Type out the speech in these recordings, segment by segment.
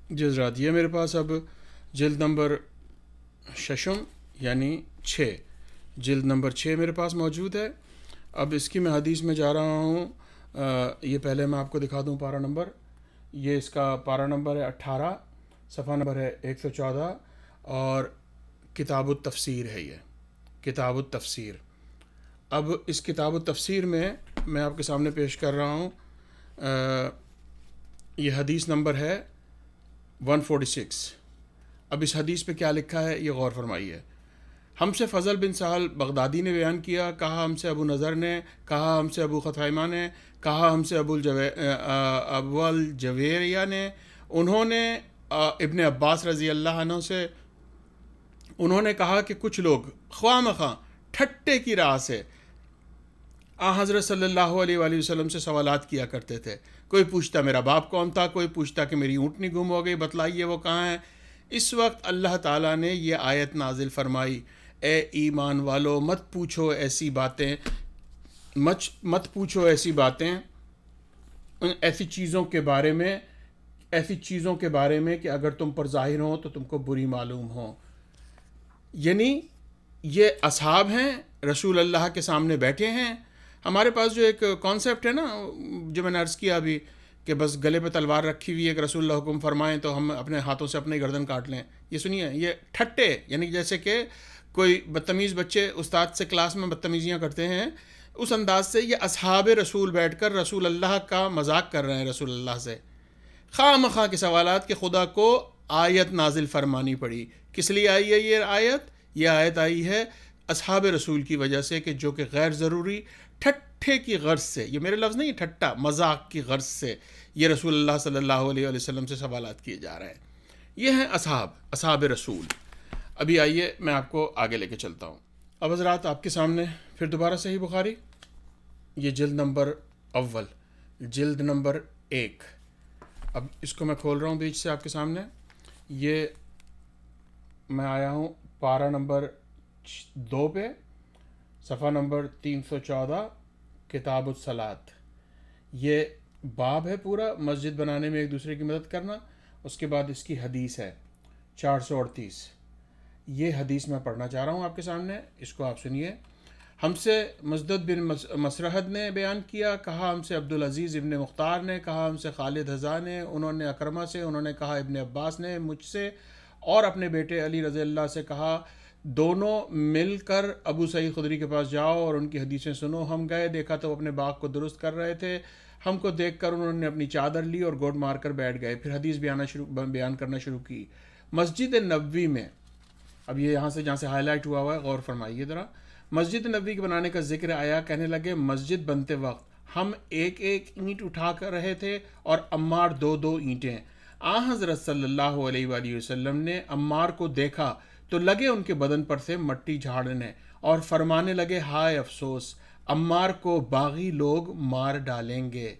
جی حضرات، یہ میرے پاس اب جلد نمبر ششم یعنی 6، جلد نمبر 6 میرے پاس موجود ہے۔ اب اس کی میں حدیث میں جا رہا ہوں۔ یہ پہلے میں آپ کو دکھا دوں پارہ نمبر۔ یہ اس کا پارہ نمبر ہے 18، صفحہ نمبر ہے 114، اور کتاب التفسیر ہے یہ، کتاب التفسیر۔ اب اس کتاب التفسیر میں آپ کے سامنے پیش کر رہا ہوں، یہ حدیث نمبر ہے 146۔ اب اس حدیث پہ کیا لکھا ہے یہ غور فرمائیے۔ ہم سے فضل بن سہل بغدادی نے بیان کیا، کہا ہم سے ابو نضر نے، کہا ہم سے ابو خثیمہ نے، کہا ہم سے ابو الجویریہ نے، انہوں نے ابن عباس رضی اللہ عنہ سے، انہوں نے کہا کہ کچھ لوگ خواہ مخواہ ٹھٹے کی راہ سے حضرت صلی اللہ علیہ وآلہ وسلم سے سوالات کیا کرتے تھے۔ کوئی پوچھتا میرا باپ کون تھا، کوئی پوچھتا کہ میری اونٹنی گم ہو گئی، بتلائیے وہ کہاں ہے۔ اس وقت اللہ تعالیٰ نے یہ آیت نازل فرمائی، اے ایمان والو مت پوچھو ایسی باتیں، مت پوچھو ایسی باتیں، ایسی چیزوں کے بارے میں کہ اگر تم پر ظاہر ہوں تو تم کو بری معلوم ہوں۔ یعنی یہ اصحاب ہیں، رسول اللہ کے سامنے بیٹھے ہیں۔ ہمارے پاس جو ایک کانسیپٹ ہے نا، جو میں نے عرض کیا ابھی، کہ بس گلے پہ تلوار رکھی ہوئی ہے کہ رسول اللہ حکم فرمائیں تو ہم اپنے ہاتھوں سے اپنے گردن کاٹ لیں۔ یہ سنیے، یہ ٹھٹے، یعنی جیسے کہ کوئی بدتمیز بچے استاد سے کلاس میں بدتمیزیاں کرتے ہیں، اس انداز سے یہ اصحاب رسول بیٹھ کر رسول اللہ کا مذاق کر رہے ہیں رسول اللہ سے۔ خواہ مخواہ کے سوالات کہ خدا کو آیت نازل فرمانی پڑی۔ کس لیے آئی ہے یہ آیت؟ یہ آیت آئی ہے اصحاب رسول کی وجہ سے، کہ جو کہ غیر ضروری ٹھٹھے کی غرض سے، یہ میرے لفظ نہیں، ٹھٹا مذاق کی غرض سے یہ رسول اللہ صلی اللہ علیہ وآلہ وسلم سے سوالات کیے جا رہے ہیں۔ یہ ہیں اصحاب رسول۔ ابھی آئیے میں آپ کو آگے لے کے چلتا ہوں۔ اب حضرات آپ کے سامنے پھر دوبارہ صحیح بخاری، یہ جلد نمبر اول، جلد نمبر 1۔ اب اس کو میں کھول رہا ہوں بیچ سے آپ کے سامنے۔ یہ میں آیا ہوں پارہ نمبر 2 پہ، صفحہ نمبر 314، کتاب الصلاۃ۔ یہ باب ہے پورا، مسجد بنانے میں ایک دوسرے کی مدد کرنا۔ اس کے بعد اس کی حدیث ہے 438۔ یہ حدیث میں پڑھنا چاہ رہا ہوں آپ کے سامنے، اس کو آپ سنیے۔ ہم سے مسدد بن مسرحد نے بیان کیا، کہا ہم سے عبدالعزیز ابن مختار نے، کہا ہم سے خالد حذا نے، انہوں نے اکرمہ سے، انہوں نے کہا ابن عباس نے مجھ سے اور اپنے بیٹے علی رضی اللہ سے کہا، دونوں مل کر ابو سعید خدری کے پاس جاؤ اور ان کی حدیثیں سنو۔ ہم گئے، دیکھا تو وہ اپنے باغ کو درست کر رہے تھے۔ ہم کو دیکھ کر انہوں نے اپنی چادر لی اور گوٹ مار کر بیٹھ گئے۔ پھر حدیث بیان کرنا شروع کی۔ مسجد نبوی میں، اب یہ یہاں سے جہاں سے ہائی لائٹ ہوا ہے غور فرمائیے ذرا، مسجد نبوی کے بنانے کا ذکر آیا۔ کہنے لگے مسجد بنتے وقت ہم ایک ایک اینٹ اٹھا کر رہے تھے اور عمار 2 اینٹیں۔ حضرت صلی اللہ علیہ وآلہ وسلم نے عمار کو دیکھا تو لگے ان کے بدن پر سے مٹی جھاڑنے اور فرمانے لگے، ہائے افسوس، عمار کو باغی لوگ مار ڈالیں گے۔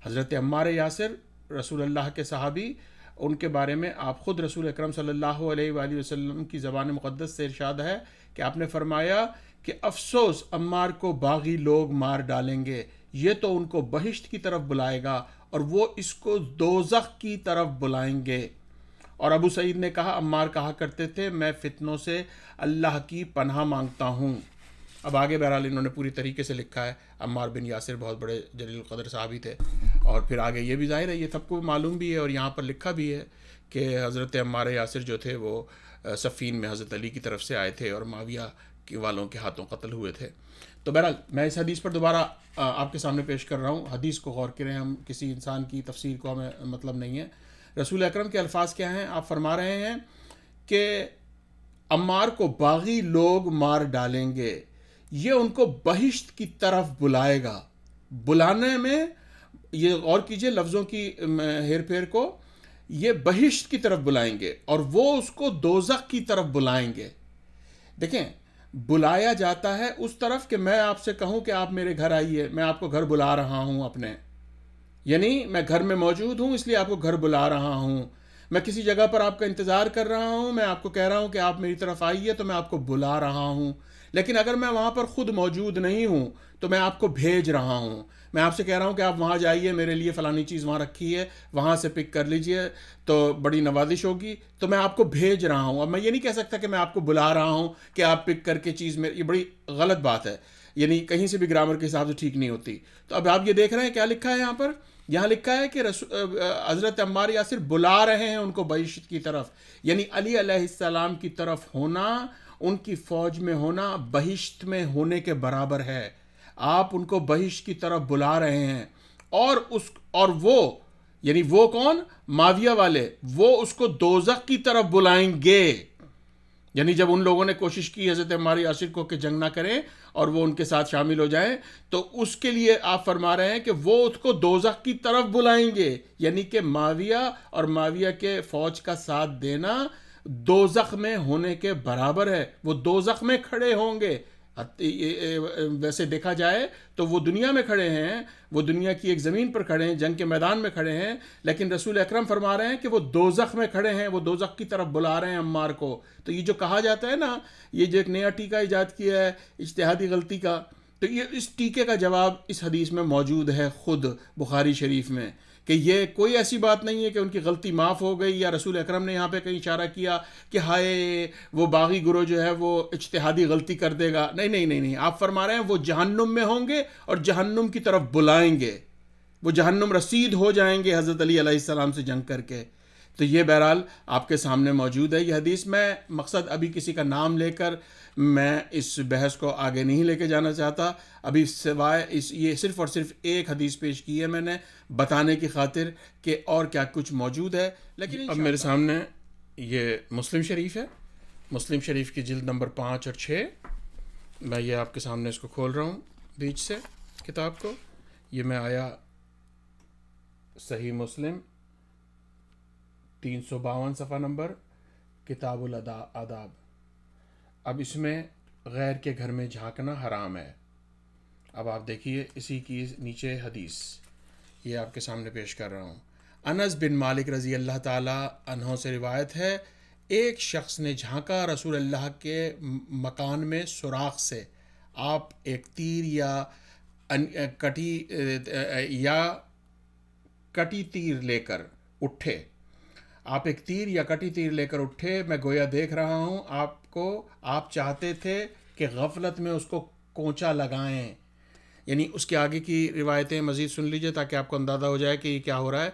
حضرت عمار یاسر رسول اللہ کے صحابی، ان کے بارے میں آپ خود رسول اکرم صلی اللہ علیہ وآلہ وسلم کی زبان مقدس سے ارشاد ہے کہ آپ نے فرمایا کہ افسوس، عمار کو باغی لوگ مار ڈالیں گے، یہ تو ان کو بہشت کی طرف بلائے گا اور وہ اس کو دوزخ کی طرف بلائیں گے۔ اور ابو سعید نے کہا، عمار کہا کرتے تھے، میں فتنوں سے اللہ کی پناہ مانگتا ہوں۔ اب آگے بہرحال انہوں نے پوری طریقے سے لکھا ہے۔ عمار بن یاسر بہت بڑے جلیل القدر صحابی تھے، اور پھر آگے یہ بھی ظاہر ہے، یہ سب کو معلوم بھی ہے اور یہاں پر لکھا بھی ہے کہ حضرت عمار یاسر جو تھے وہ صفین میں حضرت علی کی طرف سے آئے تھے اور معاویہ والوں کے ہاتھوں قتل ہوئے تھے۔ تو بہرحال میں اس حدیث پر دوبارہ آپ کے سامنے پیش کر رہا ہوں۔ حدیث کو غور کریں، ہم کسی انسان کی تفسیر کو ہمیں مطلب نہیں ہے۔ رسول اکرم کے الفاظ کیا ہیں؟ آپ فرما رہے ہیں کہ عمار کو باغی لوگ مار ڈالیں گے، یہ ان کو بہشت کی طرف بلائے گا۔ بلانے میں یہ غور کیجئے لفظوں کی ہیر پھیر کو، یہ بہشت کی طرف بلائیں گے اور وہ اس کو دوزخ کی طرف بلائیں گے۔ دیکھیں، بلایا جاتا ہے اس طرف کہ میں آپ سے کہوں کہ آپ میرے گھر آئیے، میں آپ کو گھر بلا رہا ہوں اپنے، یعنی میں گھر میں موجود ہوں اس لیے آپ کو گھر بلا رہا ہوں۔ میں کسی جگہ پر آپ کا انتظار کر رہا ہوں، میں آپ کو کہہ رہا ہوں کہ آپ میری طرف آئیے تو میں آپ کو بلا رہا ہوں۔ لیکن اگر میں وہاں پر خود موجود نہیں ہوں تو میں آپ کو بھیج رہا ہوں، میں آپ سے کہہ رہا ہوں کہ آپ وہاں جائیے، میرے لیے فلانی چیز وہاں رکھی ہے، وہاں سے پک کر لیجئے تو بڑی نوازش ہوگی، تو میں آپ کو بھیج رہا ہوں۔ اب میں یہ نہیں کہہ سکتا کہ میں آپ کو بلا رہا ہوں کہ آپ پک کر کے چیز میں، یہ بڑی غلط بات ہے، یعنی کہیں سے بھی گرامر کے حساب سے ٹھیک نہیں ہوتی۔ تو اب آپ یہ دیکھ رہے ہیں کیا لکھا ہے یہاں پر، یہاں لکھا ہے کہ حضرت عمار یاسر بلا رہے ہیں ان کو بہشت کی طرف، یعنی علی علیہ السلام کی طرف ہونا، ان کی فوج میں ہونا بہشت میں ہونے کے برابر ہے۔ آپ ان کو بہشت کی طرف بلا رہے ہیں، اور وہ یعنی وہ کون، معاویہ والے، وہ اس کو دوزخ کی طرف بلائیں گے۔ یعنی جب ان لوگوں نے کوشش کی حضرت عمار یاسر کو کہ جنگ نہ کریں اور وہ ان کے ساتھ شامل ہو جائیں، تو اس کے لیے آپ فرما رہے ہیں کہ وہ اس کو دوزخ کی طرف بلائیں گے، یعنی کہ معاویہ اور معاویہ کے فوج کا ساتھ دینا دوزخ میں ہونے کے برابر ہے، وہ دوزخ میں کھڑے ہوں گے۔ ویسے دیکھا جائے تو وہ دنیا میں کھڑے ہیں، وہ دنیا کی ایک زمین پر کھڑے ہیں، جنگ کے میدان میں کھڑے ہیں، لیکن رسول اکرم فرما رہے ہیں کہ وہ دوزخ میں کھڑے ہیں، وہ دوزخ کی طرف بلا رہے ہیں عمار کو۔ تو یہ جو کہا جاتا ہے نا، یہ جو ایک نیا ٹیکہ ایجاد کیا ہے اجتہادی غلطی کا، تو یہ اس ٹیکے کا جواب اس حدیث میں موجود ہے خود بخاری شریف میں، کہ یہ کوئی ایسی بات نہیں ہے کہ ان کی غلطی معاف ہو گئی، یا رسول اکرم نے یہاں پہ کہیں اشارہ کیا کہ ہائے وہ باغی گروہ جو ہے وہ اجتہادی غلطی کر دے گا۔ نہیں نہیں نہیں نہیں، آپ فرما رہے ہیں وہ جہنم میں ہوں گے اور جہنم کی طرف بلائیں گے، وہ جہنم رسید ہو جائیں گے حضرت علی علیہ السلام سے جنگ کر کے۔ تو یہ بہرحال آپ کے سامنے موجود ہے یہ حدیث۔ میں مقصد ابھی کسی کا نام لے کر میں اس بحث کو آگے نہیں لے کے جانا چاہتا، ابھی سوائے یہ صرف اور صرف ایک حدیث پیش کی ہے میں نے بتانے کی خاطر کہ اور کیا کچھ موجود ہے۔ لیکن اب میرے سامنے یہ مسلم شریف ہے، مسلم شریف کی جلد نمبر 5 اور 6، میں یہ آپ کے سامنے اس کو کھول رہا ہوں بیچ سے کتاب کو۔ یہ میں آیا صحیح مسلم 352 صفحہ نمبر، کتاب الآداب۔ اب اس میں غیر کے گھر میں جھانکنا حرام ہے۔ اب آپ دیکھیے اسی کی نیچے حدیث یہ آپ کے سامنے پیش کر رہا ہوں۔ انس بن مالک رضی اللہ تعالی عنہ سے روایت ہے، ایک شخص نے جھانکا رسول اللہ کے مکان میں سوراخ سے۔ آپ ایک تیر یا کٹی تیر لے کر اٹھے، آپ ایک تیر یا کٹی تیر لے کر اٹھے، میں گویا دیکھ رہا ہوں آپ کو، آپ چاہتے تھے کہ غفلت میں اس کو کونچا لگائیں۔ یعنی اس کے آگے کی روایتیں مزید سن لیجئے تاکہ آپ کو اندازہ ہو جائے کہ یہ کیا ہو رہا ہے۔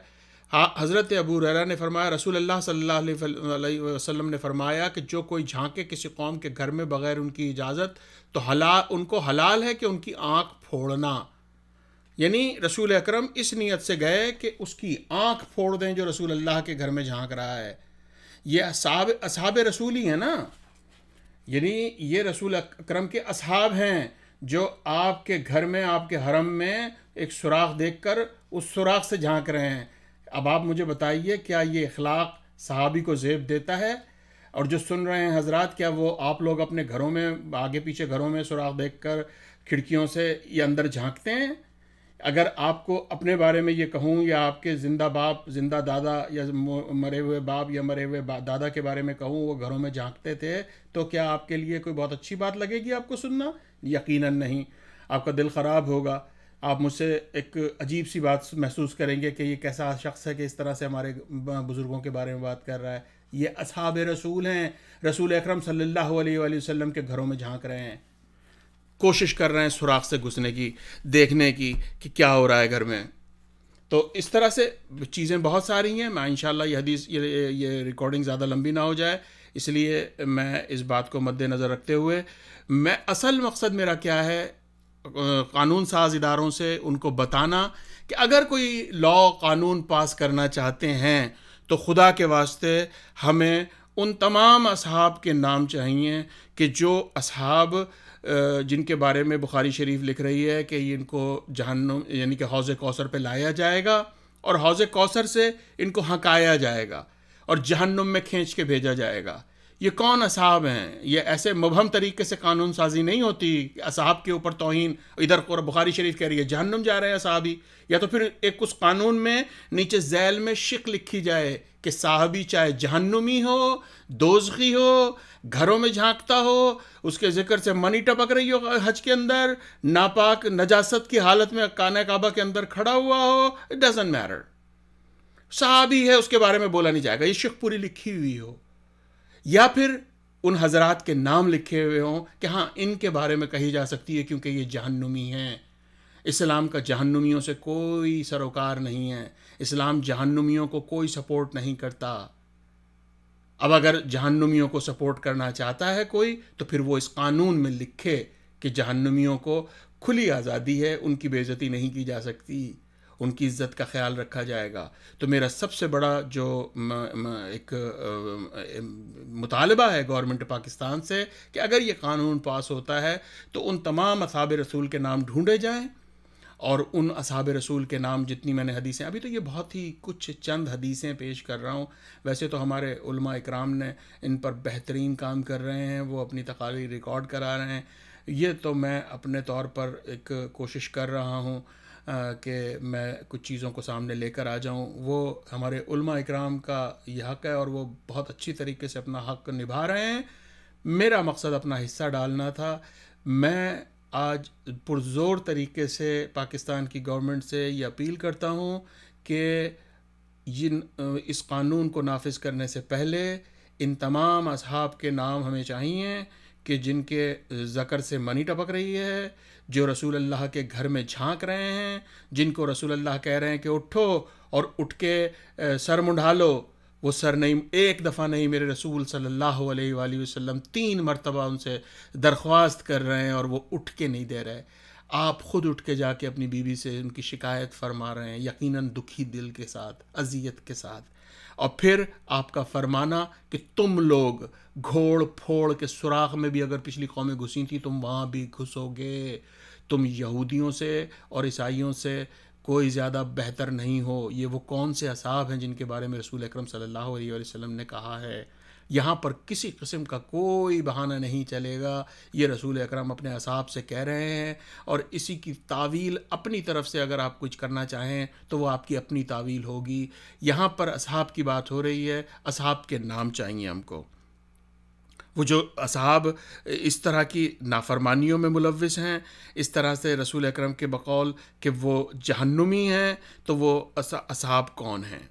حضرت ابو ہریرہ نے فرمایا، رسول اللہ صلی اللہ علیہ وسلم نے فرمایا کہ جو کوئی جھانکے کسی قوم کے گھر میں بغیر ان کی اجازت، تو ان کو حلال ہے کہ ان کی آنکھ پھوڑنا۔ یعنی رسول اکرم اس نیت سے گئے کہ اس کی آنکھ پھوڑ دیں جو رسول اللہ کے گھر میں جھانک رہا ہے۔ یہ اصحاب رسول ہی ہیں نا، یعنی یہ رسول اکرم کے اصحاب ہیں جو آپ کے گھر میں، آپ کے حرم میں ایک سوراخ دیکھ کر اس سوراخ سے جھانک رہے ہیں۔ اب آپ مجھے بتائیے کیا یہ اخلاق صحابی کو زیب دیتا ہے؟ اور جو سن رہے ہیں حضرات، کیا وہ آپ لوگ اپنے گھروں میں آگے پیچھے گھروں میں سوراخ دیکھ کر کھڑکیوں سے یہ اندر جھانکتے ہیں؟ اگر آپ کو اپنے بارے میں یہ کہوں، یا آپ کے زندہ باپ، زندہ دادا، یا مرے ہوئے باپ یا مرے ہوئے دادا کے بارے میں کہوں وہ گھروں میں جھانکتے تھے، تو کیا آپ کے لیے کوئی بہت اچھی بات لگے گی آپ کو سننا؟ یقیناً نہیں، آپ کا دل خراب ہوگا، آپ مجھ سے ایک عجیب سی بات محسوس کریں گے کہ یہ کیسا شخص ہے کہ اس طرح سے ہمارے بزرگوں کے بارے میں بات کر رہا ہے۔ یہ اصحاب رسول ہیں، رسول اکرم صلی اللہ علیہ وآلہ وسلم کے گھروں میں جھانک رہے ہیں، کوشش کر رہے ہیں سوراخ سے گھسنے کی، دیکھنے کی کہ کیا ہو رہا ہے گھر میں۔ تو اس طرح سے چیزیں بہت ساری ہیں۔ میں انشاءاللہ یہ حدیث یہ ریکارڈنگ زیادہ لمبی نہ ہو جائے، اس لیے میں اس بات کو مد نظر رکھتے ہوئے، میں اصل مقصد میرا کیا ہے، قانون ساز اداروں سے ان کو بتانا کہ اگر کوئی لا قانون پاس کرنا چاہتے ہیں تو خدا کے واسطے ہمیں ان تمام اصحاب کے نام چاہیے کہ جو اصحاب جن کے بارے میں بخاری شریف لکھ رہی ہے کہ ان کو جہنم یعنی کہ حوض کوثر پہ لایا جائے گا اور حوض کوثر سے ان کو ہنکایا جائے گا اور جہنم میں کھینچ کے بھیجا جائے گا۔ یہ کون اصحاب ہیں؟ یہ ایسے مبہم طریقے سے قانون سازی نہیں ہوتی کہ اصحاب کے اوپر توہین. ادھر بخاری شریف کہہ رہی ہے جہنم جا رہے ہیں صحابی، یا تو پھر ایک اس قانون میں نیچے ذیل میں شق لکھی جائے کہ صحابی چاہے جہنمی ہو، دوزخی ہو، گھروں میں جھانکتا ہو، اس کے ذکر سے منی ٹپک رہی ہو حج کے اندر، ناپاک نجاست کی حالت میں خانہ کعبہ کے اندر کھڑا ہوا ہو، اٹ ڈزنٹ میٹر، صحابی ہے، اس کے بارے میں بولا نہیں جائے گا. یہ شق پوری لکھی ہوئی ہو، یا پھر ان حضرات کے نام لکھے ہوئے ہوں کہ ہاں ان کے بارے میں کہی جا سکتی ہے کیونکہ یہ جہنمی ہیں. اسلام کا جہنمیوں سے کوئی سروکار نہیں ہے، اسلام جہنمیوں کو کوئی سپورٹ نہیں کرتا. اب اگر جہنمیوں کو سپورٹ کرنا چاہتا ہے کوئی تو پھر وہ اس قانون میں لکھے کہ جہنمیوں کو کھلی آزادی ہے، ان کی بے عزتی نہیں کی جا سکتی، ان کی عزت کا خیال رکھا جائے گا. تو میرا سب سے بڑا جو ایک مطالبہ ہے گورنمنٹ پاکستان سے کہ اگر یہ قانون پاس ہوتا ہے تو ان تمام اصحاب رسول کے نام ڈھونڈے جائیں، اور ان اصحاب رسول کے نام جتنی میں نے حدیثیں، ابھی تو یہ بہت ہی کچھ چند حدیثیں پیش کر رہا ہوں، ویسے تو ہمارے علماء اکرام نے ان پر بہترین کام کر رہے ہیں، وہ اپنی تقاریر ریکارڈ کرا رہے ہیں. یہ تو میں اپنے طور پر ایک کوشش کر رہا ہوں کہ میں کچھ چیزوں کو سامنے لے کر آ جاؤں. وہ ہمارے علماء اکرام کا یہ حق ہے اور وہ بہت اچھی طریقے سے اپنا حق نبھا رہے ہیں. میرا مقصد اپنا حصہ ڈالنا تھا. میں آج پرزور طریقے سے پاکستان کی گورنمنٹ سے یہ اپیل کرتا ہوں کہ اس قانون کو نافذ کرنے سے پہلے ان تمام اصحاب کے نام ہمیں چاہیے کہ جن کے ذکر سے منی ٹپک رہی ہے، جو رسول اللہ کے گھر میں جھانک رہے ہیں، جن کو رسول اللہ کہہ رہے ہیں کہ اٹھو اور اٹھ کے سر منڈھا لو، وہ سر نہیں، ایک دفعہ نہیں، میرے رسول صلی اللہ علیہ وآلہ وسلم 3 مرتبہ ان سے درخواست کر رہے ہیں اور وہ اٹھ کے نہیں دے رہے. آپ خود اٹھ کے جا کے اپنی بیوی سے ان کی شکایت فرما رہے ہیں، یقیناً دکھی دل کے ساتھ، اذیت کے ساتھ، اور پھر آپ کا فرمانا کہ تم لوگ گھوڑ پھوڑ کے سوراخ میں بھی اگر پچھلی قومیں گھسیں تھیں تم وہاں بھی گھسو گے، تم یہودیوں سے اور عیسائیوں سے کوئی زیادہ بہتر نہیں ہو. یہ وہ کون سے اصحاب ہیں جن کے بارے میں رسول اکرم صلی اللہ علیہ وسلم نے کہا ہے. یہاں پر کسی قسم کا کوئی بہانہ نہیں چلے گا. یہ رسول اکرم اپنے اصحاب سے کہہ رہے ہیں، اور اسی کی تعویل اپنی طرف سے اگر آپ کچھ کرنا چاہیں تو وہ آپ کی اپنی تعویل ہوگی. یہاں پر اصحاب کی بات ہو رہی ہے، اصحاب کے نام چاہیے ہم کو. وہ جو اصحاب اس طرح کی نافرمانیوں میں ملوث ہیں، اس طرح سے رسول اکرم کے بقول کہ وہ جہنمی ہیں، تو وہ اصحاب کون ہیں؟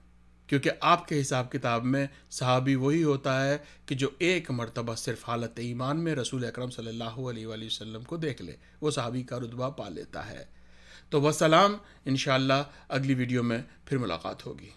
کیونکہ آپ کے حساب کتاب میں صحابی وہی ہوتا ہے کہ جو ایک مرتبہ صرف حالت ایمان میں رسول اکرم صلی اللہ علیہ وآلہ وسلم کو دیکھ لے، وہ صحابی کا رتبہ پا لیتا ہے. تو وسلام، انشاءاللہ اگلی ویڈیو میں پھر ملاقات ہوگی.